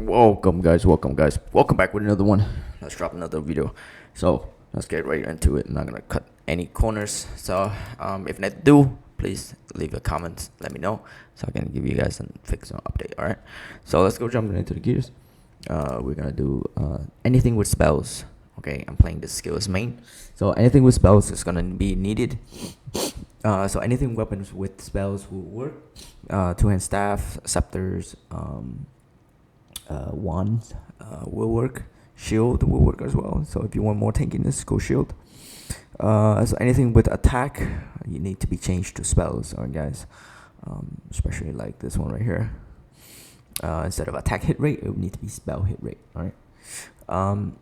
Welcome guys, welcome back with another one. Let's drop another video. So let's get right into it. I'm not gonna cut any corners. So if I do, please leave a comment, let me know so I can give you guys a fix or update. All right, so let's go jumping into the gears. We're gonna do anything with spells. Okay, I'm playing this skill as main, so anything with spells is gonna be needed. So anything weapons with spells will work. Two-hand staff, scepters, wands will work. Shield will work as well. So if you want more tankiness, go shield. So anything with attack, you need to be changed to spells, alright guys. Especially like this one right here. Instead of attack hit rate, it would need to be spell hit rate. Alright.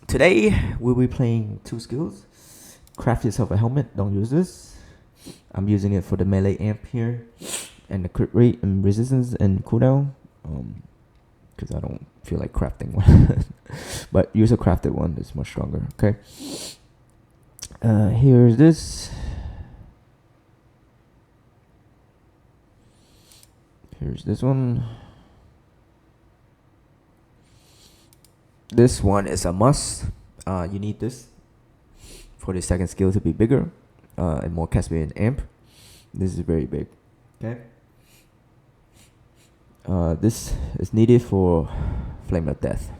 Today we'll be playing two skills. Craft yourself a helmet. Don't use this. I'm using it for the melee amp here, and the crit rate and resistance and cooldown. Because I don't feel like crafting one. But use a crafted one. It's much stronger. Okay. Here's this. Here's this one. This one is a must. You need this for the second skill to be bigger and more Caspian amp. This is very big. Okay. This is needed for Flame of Death.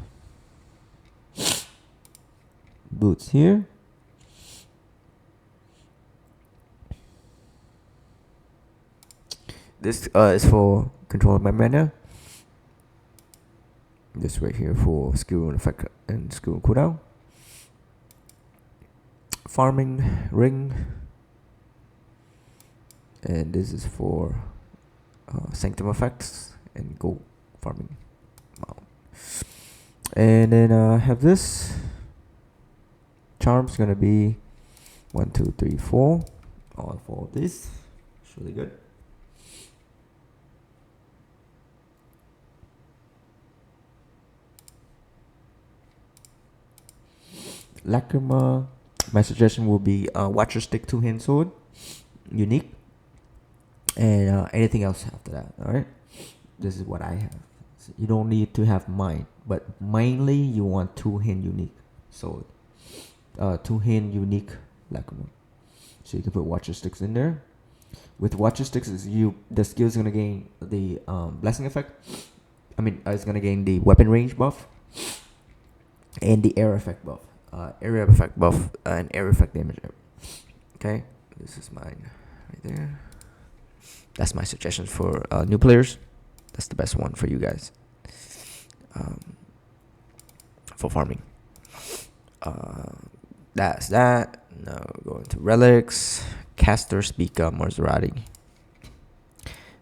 Boots here. This is for control of my mana. This right here for skill and effect and skill cooldown. Farming ring. And this is for sanctum effects and gold farming. Wow. And then have this. Charm's gonna be 1, 2, 3, 4. All 4 of this. It's really good. Lacrima. My suggestion will be Watcher Stick 2-hand sword. Unique. And anything else after that. Alright. This is what I have. So you don't need to have mine, but mainly you want 2-hand unique sword. 2-hand unique Lacrima. So you can put Watcher Sticks in there. With Watcher Sticks, the skill is gonna gain the blessing effect. It's gonna gain the weapon range buff and the area effect buff. Area effect buff and area effect damage. Okay, this is mine right there. That's my suggestion for new players. That's the best one for you guys for farming. That's that. Now going to relics. Caster, Speaker, Maserati.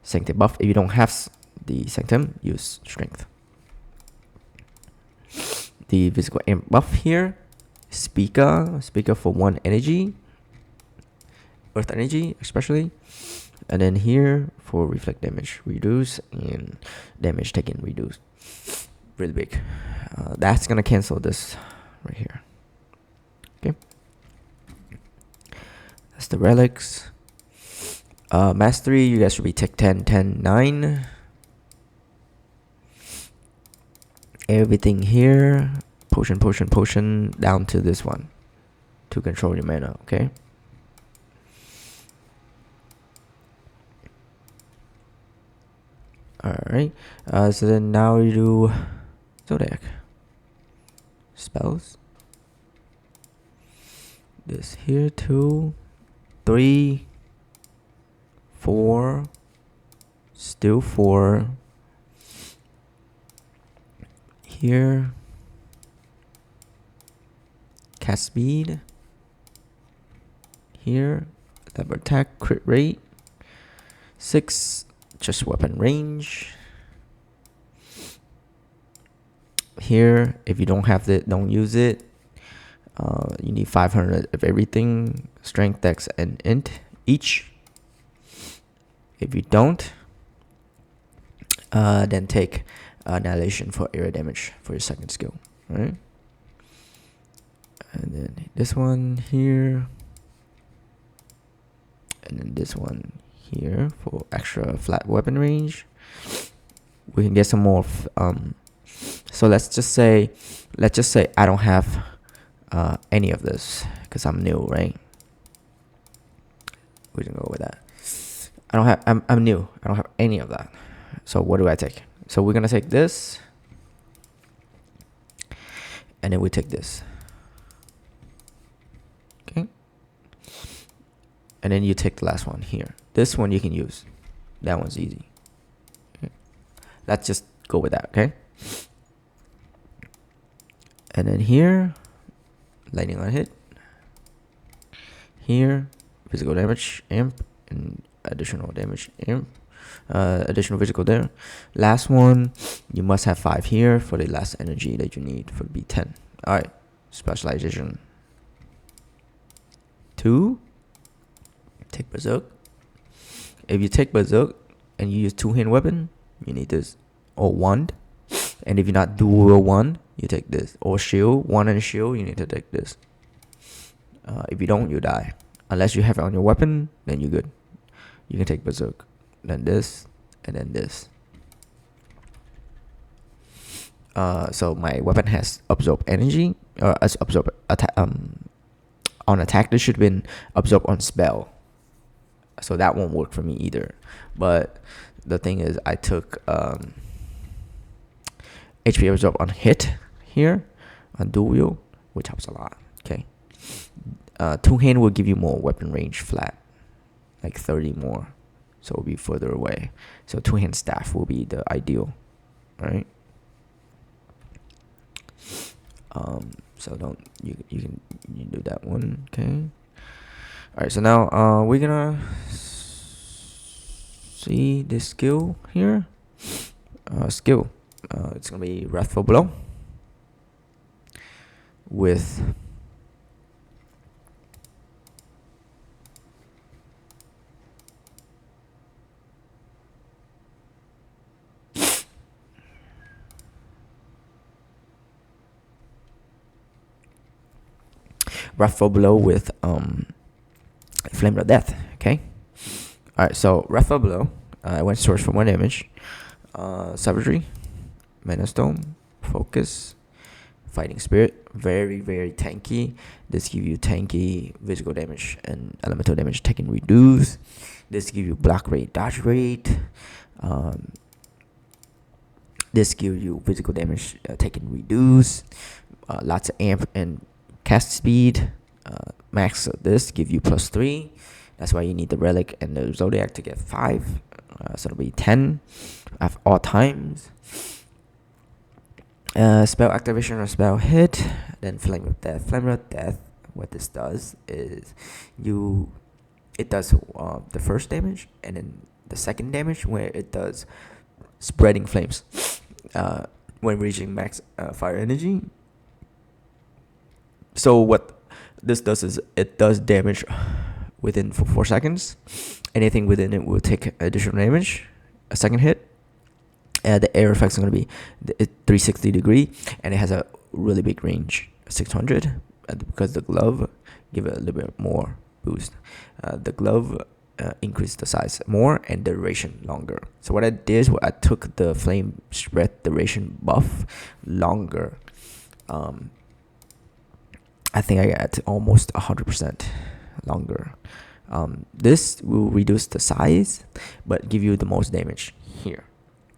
Sanctum buff. If you don't have the Sanctum, use Strength. The physical amp buff here. Speaker for 1 energy. Earth energy, especially. And then here for reflect damage reduce and damage taken reduce. Really big. That's gonna cancel this right here. Okay. That's the relics. Mastery, you guys should be tech 10, 10, 9. Everything here. Potion down to this one. To control your mana, okay? Alright, so then now you do Zodiac. Spells. This here, 2, 3, 4, still 4. Here. Cast speed. Here. Lever attack, crit rate. 6. Just weapon range. Here, if you don't have it, don't use it. You need 500 of everything. Strength, dex, and int each. If you don't, then take annihilation for area damage for your second skill. Right? And then this one here. And then this one here for extra flat weapon range. We can get some more So let's just say I don't have any of this because I'm new, right? We can go with that. I'm new. I don't have any of that. So what do I take? So we're gonna take this, and then we take this. Okay. And then you take the last one here. This one you can use. That one's easy. Okay. Let's just go with that, okay? And then here, lightning on hit. Here, physical damage, imp, and additional damage, imp. Additional physical there. Last one, you must have 5 here for the last energy that you need for B10. Alright, specialization 2. Take Berserk. If you take Berserk and you use 2-hand weapon, you need this. Or wand. And if you're not dual wand, you take this. Or shield, wand and shield, you need to take this. If you don't, you die. Unless you have it on your weapon, then you're good. You can take Berserk. Then this, and then this. So my weapon has absorb energy, as absorb attack. On attack, this should have been absorb on spell. So that won't work for me either. But the thing is, I took HP absorb on hit here, on dual wield, which helps a lot. Okay. 2-hand will give you more weapon range flat, like 30 more. So it'll be further away. So 2-hand staff will be the ideal, right? So you can do that one, okay? All right. So now we're gonna see this skill here. It's gonna be Wrathful Blow with Wrathful Blow with Flame of Death. Okay. All right. So Wrathful Blow. I went source for 1 damage. Savagery, Mana Stone, Focus, Fighting Spirit. Very, very tanky. This give you tanky physical damage and elemental damage taken reduce. This give you block rate, dodge rate. This gives you physical damage taken reduce. Lots of amp and cast speed. Max of this give you +3. That's why you need the relic and the zodiac to get 5. So it'll be 10 at all times. Spell activation or spell hit. Then Flame of Death. Flame of Death, what this does is it does the first damage and then the second damage where it does spreading flames. When reaching max fire energy. So what this does is it does damage within 4 seconds. Anything within it will take additional damage. A second hit. The air effects are going to be 360 degree, and it has a really big range, 600, because the glove give it a little bit more boost. The glove increase the size more and the duration longer. So what I did was I took the flame spread duration buff longer. I think I got almost 100% longer. This will reduce the size, but give you the most damage here.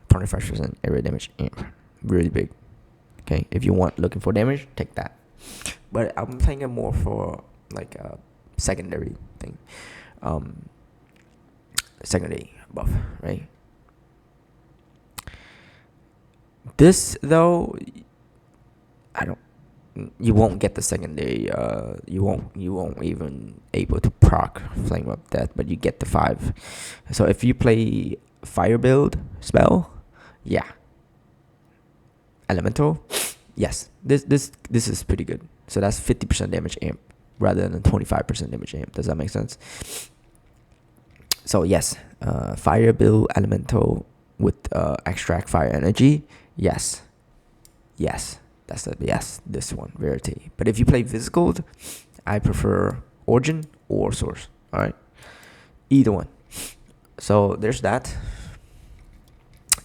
25% area damage, really big. Okay, if you want looking for damage, take that. But I'm playing it more for like a secondary thing. Secondary buff, right? This though, you won't get the secondary. You won't even able to proc Flame of Death, but you get the 5. So if you play fire build spell, yeah. Elemental, yes. This is pretty good. So that's 50% damage amp rather than 25% damage amp. Does that make sense? So yes, fire build elemental with extract fire energy. Yes. That's the yes. This one Verity. But if you play physical, I prefer Origin or Source. All right, either one. So there's that.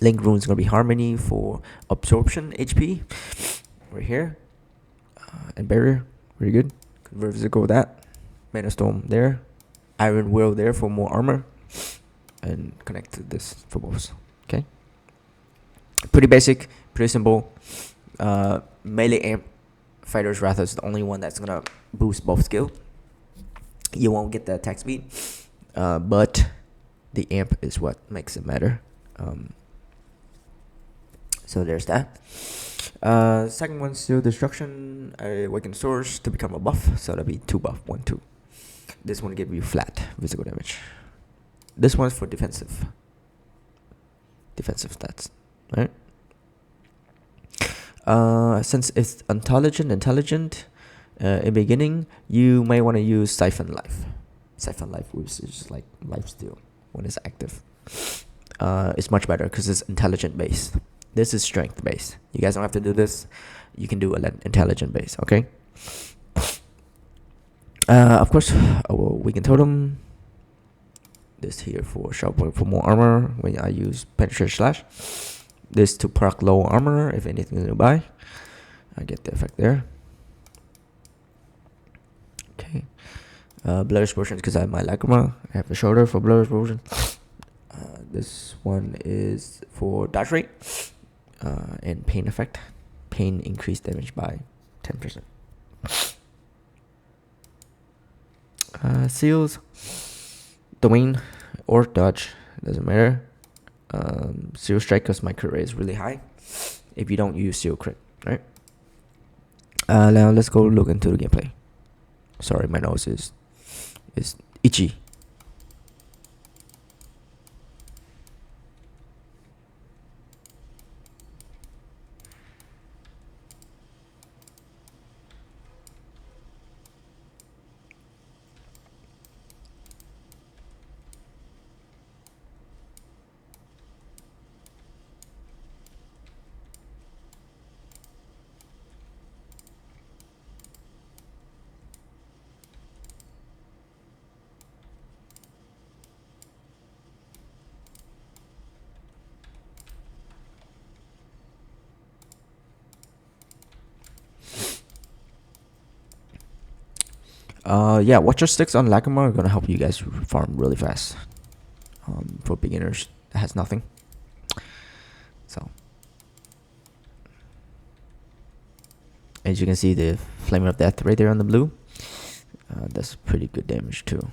Link rune is gonna be Harmony for absorption HP right here, and barrier, very good. Convert physical with that. Mana Storm there, Iron Will there for more armor, and connect to this for both. Okay, pretty basic, pretty simple. Melee amp Fighter's Wrath is the only one that's gonna boost both skill. You won't get the attack speed, but the amp is what makes it matter. So there's that. Second one's still Destruction. I awaken Source to become a buff, so that'll be 2 buff, 1, 2. This one give you flat physical damage. This one's for defensive stats, right? Since it's intelligent, in beginning, you may want to use Siphon Life. Siphon Life, which is like lifesteal when it's active. It's much better because it's intelligent based. This is strength based. You guys don't have to do this. You can do an intelligent base, okay? Of course, weaken totem. This here for sharp point for more armor when I use penetration slash. This to proc low armor if anything nearby. I get the effect there. Okay. Blood explosion because I have my Lacrima. I have the shoulder for blood explosion. This one is for dodge rate and pain effect. Pain increased damage by 10%. Seals, domain or dodge, doesn't matter. Seal strike because my crit rate is really high. If you don't use seal crit, right? Now let's go look into the gameplay. Sorry, my nose is itchy. Yeah, Watcher Sticks on Lacrima are gonna help you guys farm really fast. For beginners, that has nothing. So, as you can see, the Flame of Death right there on the blue. That's pretty good damage too.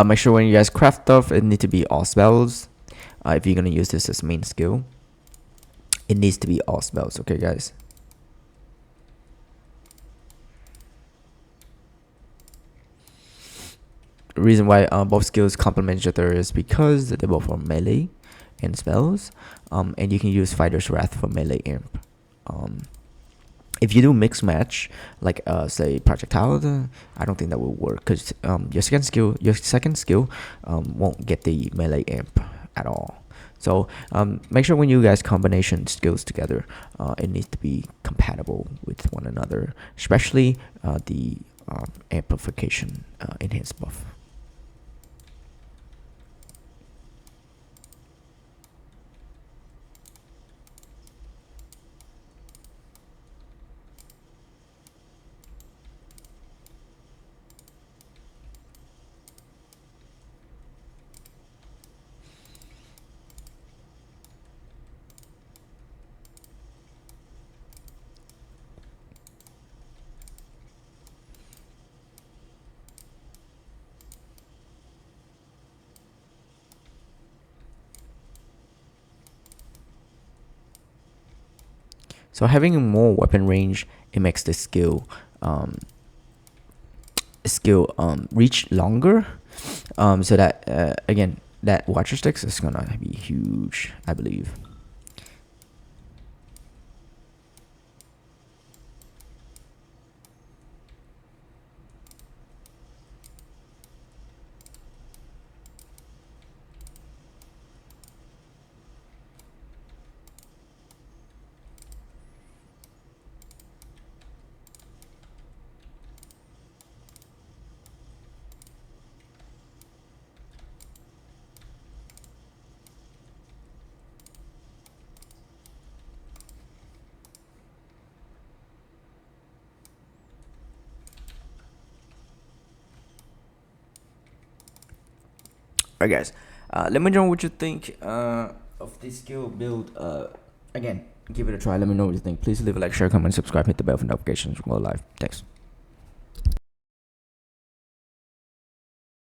Make sure when you guys craft stuff, it need to be all spells. If you're gonna use this as main skill, it needs to be all spells. Okay, guys. The reason why both skills complement each other is because they both are melee and spells, and you can use Fighter's Wrath for melee amp. If you do mix match, like say projectile, I don't think that will work because your second skill won't get the melee amp at all. So make sure when you guys combination skills together, it needs to be compatible with one another, especially the amplification enhanced buff. So having more weapon range, it makes the skill reach longer. So that again, that Watcher Sticks is gonna be huge, I believe. Alright, guys. Let me know what you think of this skill build. Again, give it a try. Let me know what you think. Please leave a like, share, comment, subscribe, hit the bell for notifications. We'll go live. Thanks.